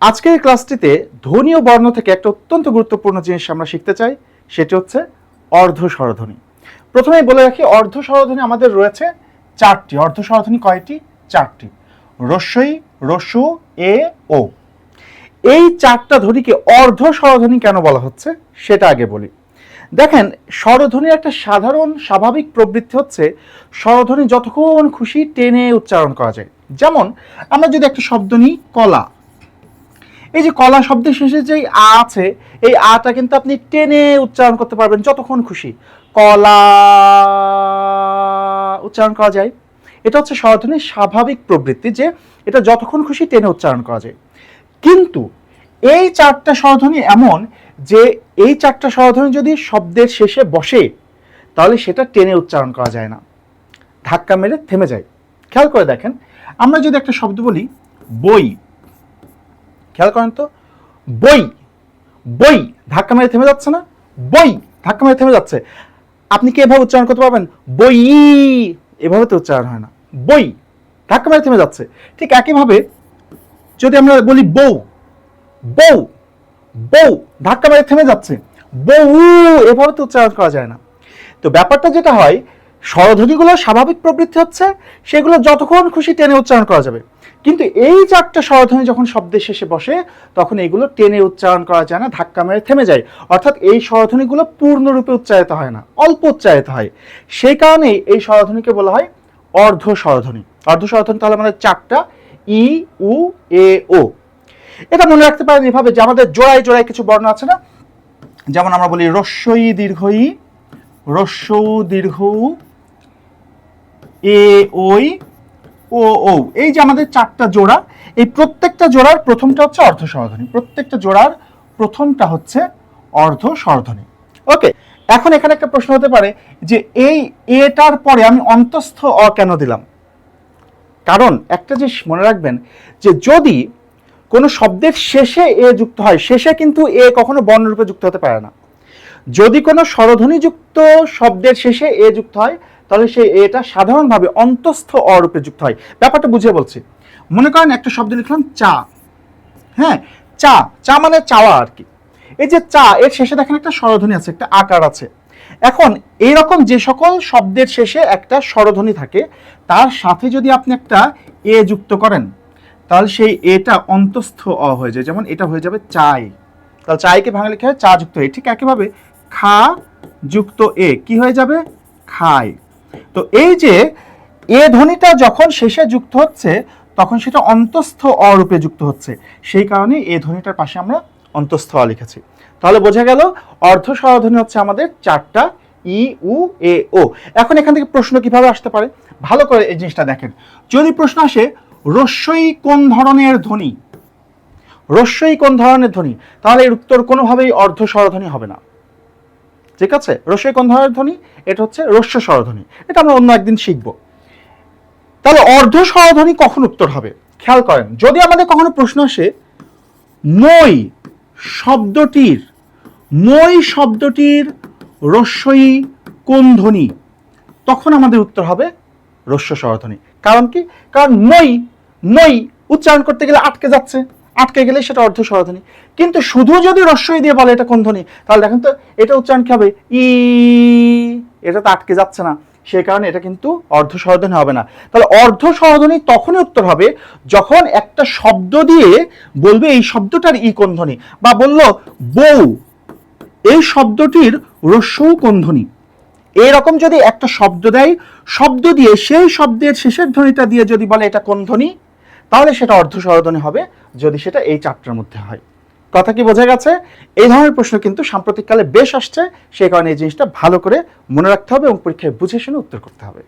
আজকের এই ক্লাসটিতে ধ্বনি ও বর্ণ থেকে একটা অত্যন্ত গুরুত্বপূর্ণ জিনিস আমরা শিখতে চাই, সেটি হচ্ছে অর্ধ স্বরধ্বনি। প্রথমেই বলে রাখি, অর্ধ স্বরধ্বনি আমাদের রয়েছে চারটি। অর্ধ স্বরধ্বনি কয়টি? চারটি। রস্বই, রস্যু, এ, ও। এই চারটা ধ্বনিকে অর্ধ স্বরধ্বনি কেন বলা হচ্ছে সেটা আগে বলি। দেখেন, স্বরধ্বনির একটা সাধারণ স্বাভাবিক প্রবৃত্তি হচ্ছে স্বরধ্বনি যতক্ষণ খুশি টেনে উচ্চারণ করা যায়। যেমন আমরা যদি একটা শব্দ নিই কলা, এই যে কলা শব্দের শেষে যে আ আছে, এই আটা কিন্তু আপনি টেনে উচ্চারণ করতে পারবেন যতক্ষণ খুশি। কলা উচ্চারণ করা যায়। এটা হচ্ছে স্বরধ্বনির স্বাভাবিক প্রবৃত্তি, যে এটা যতক্ষণ খুশি টেনে উচ্চারণ করা যায়। কিন্তু এই চারটা স্বরধ্বনি এমন যে এই চারটা স্বরধ্বনি যদি শব্দের শেষে বসে তাহলে সেটা টেনে উচ্চারণ করা যায় না, ধাক্কা মেরে থেমে যায়। খেয়াল করে দেখেন, আমরা যদি একটা শব্দ বলি বই, খেয়াল করেন তো, বই, বই ধাক্কা মেরে থেমে যাচ্ছে না? বই ধাক্কা মেরে থেমে যাচ্ছে। আপনি কি এভাবে উচ্চারণ করতে পারবেন? বই, এভাবে তো উচ্চারণ হয় না। বই ধাক্কা মেরে থেমে যাচ্ছে। ঠিক একইভাবে যদি আমরা বলি বউ, বউ, বউ ধাক্কা মেরে থেমে যাচ্ছে। বউ, এভাবে তো উচ্চারণ করা যায় না। তো ব্যাপারটা যেটা হয়, স্বরধ্বনিগুলোর স্বাভাবিক প্রবৃত্তি হচ্ছে সেগুলো যতক্ষণ খুশি টেনে উচ্চারণ করা যাবে। কিন্তু এই চারটা স্বরধ্বনি যখন শব্দের শেষে বসে তখন এইগুলো টেনে উচ্চারণ করা যায় না, ধাক্কা মেরে থেমে যায়। অর্থাৎ এই স্বরধ্বনিগুলো পূর্ণরূপে উচ্চারিত হয় না, অল্প উচ্চারিত হয়। সেই কারণেই এই স্বরধ্বনিকে বলা হয় অর্ধ স্বরধ্বনি। অর্ধ স্বরধ্বনি তাহলে আমাদের চারটা, ই, উ, এ, ও। এটা মনে রাখতে পারেন এভাবে যে আমাদের জোড়ায় জোড়ায় কিছু বর্ণ আছে না? যেমন আমরা বলি রস্বই দীর্ঘ ই, রস্যৌ দীর্ঘ উ, এ, ওই, ও, ও। এই যে আমাদের চারটা জোড়া, এই প্রত্যেকটা জোড়ার প্রথমটা হচ্ছে অর্ধ স্বরধ্বনি। প্রত্যেকটা জোড়ার প্রথমটা হচ্ছে অর্ধ স্বরধ্বনি। ওকে, এখন এখানে একটা প্রশ্ন হতে পারে যে এই এটার পরে আমি অন্তস্থ অ কেন দিলাম? কারণ একটা জিনিস মনে রাখবেন যে যদি কোনো শব্দের শেষে এ যুক্ত হয়, শেষে কিন্তু এ কখনো বর্ণরূপে যুক্ত হতে পারে না। যদি কোনো স্বরধ্বনিযুক্ত শব্দের শেষে এ যুক্ত হয় তাহলে সেই এটা সাধারণভাবে অন্তস্থ অ রূপে যুক্ত হয়। ব্যাপারটা বুঝিয়ে বলছি। মনে করেন একটা শব্দ লিখলাম চা, হ্যাঁ, চা, চা মানে চাওয়া আর কি। এই যে চা, এর শেষে দেখেন একটা স্বরধ্বনি আছে, একটা আকার আছে। এখন এইরকম যে সকল শব্দের শেষে একটা স্বরধ্বনি থাকে তার সাথে যদি আপনি একটা এ যুক্ত করেন তাহলে সেই এটা অন্তস্থ অ হয়ে যায়। যেমন এটা হয়ে যাবে চাই, তাহলে চাইকে ভাঙা লিখে হয় চা যুক্ত এ। ঠিক একইভাবে খা যুক্ত এ কি হয়ে যাবে? খায়। তো এই যে এ ধ্বনিটা যখন শেষে যুক্ত হচ্ছে তখন সেটা অন্তস্থ অ রূপে যুক্ত হচ্ছে, সেই কারণে এ ধ্বনিটার পাশে আমরা অন্তস্থ অ লিখেছি। তাহলে বোঝা গেল অর্ধ স্বরধ্বনি হচ্ছে আমাদের চারটা, ই, উ, এ, ও। এখন এখান থেকে প্রশ্ন কিভাবে আসতে পারে ভালো করে এই জিনিসটা দেখেন। যদি প্রশ্ন আসে রস্বই কোন ধরনের ধ্বনি, রস্বই কোন ধরনের ধ্বনি, তাহলে এর উত্তর কোনোভাবেই অর্ধ স্বরধ্বনি হবে না। ঠিক আছে, রস্বই কোন ধরনের ধ্বনি? এটা হচ্ছে রস্য স্বরধ্বনি। এটা আমরা অন্য একদিন শিখব। তাহলে অর্ধ স্বরধ্বনি কখন উত্তর হবে? খেয়াল করেন, যদি আমাদের কখনো প্রশ্ন আসে মই শব্দটির, মই শব্দটির রস্বই কোন ধ্বনি, তখন আমাদের উত্তর হবে রস্য স্বরধ্বনি। কারণ কি? কারণ মই, মই উচ্চারণ করতে গেলে আটকে যাচ্ছে, আটকে গেলে সেটা অর্ধ স্বরধ্বনি। কিন্তু শুধু যদি রস্বই দিয়ে বলে এটা কোন ধ্বনি, তাহলে দেখেন তো এটা উচ্চারণ কি হবে? ই, এটা তো আটকে যাচ্ছে না, সেই কারণে এটা কিন্তু অর্ধ স্বরধ্বনি হবে না। তাহলে অর্ধ স্বরধ্বনি তখনই উত্তর হবে যখন একটা শব্দ দিয়ে বলবে এই শব্দটার ই কোন ধ্বনি, বা বলল বউ, এই শব্দটির রস্যৌ কোন ধ্বনি। এরকম যদি একটা শব্দ দেয়, শব্দ দিয়ে সেই শব্দের শেষের ধ্বনিটা দিয়ে যদি বলে এটা কোন ধ্বনি, তাহলে সেটা অর্ধ স্বরধ্বনি হবে, যদি সেটা এই চারটার মধ্যে হয়। কথা কি বোঝা গেছে? এই ধরনের প্রশ্ন কিন্তু সাম্প্রতিককালে বেশ আসছে, সেই কারণে এই জিনিসটা ভালো করে মনে রাখতে হবে এবং পরীক্ষায় বুঝে শুনে উত্তর করতে হবে।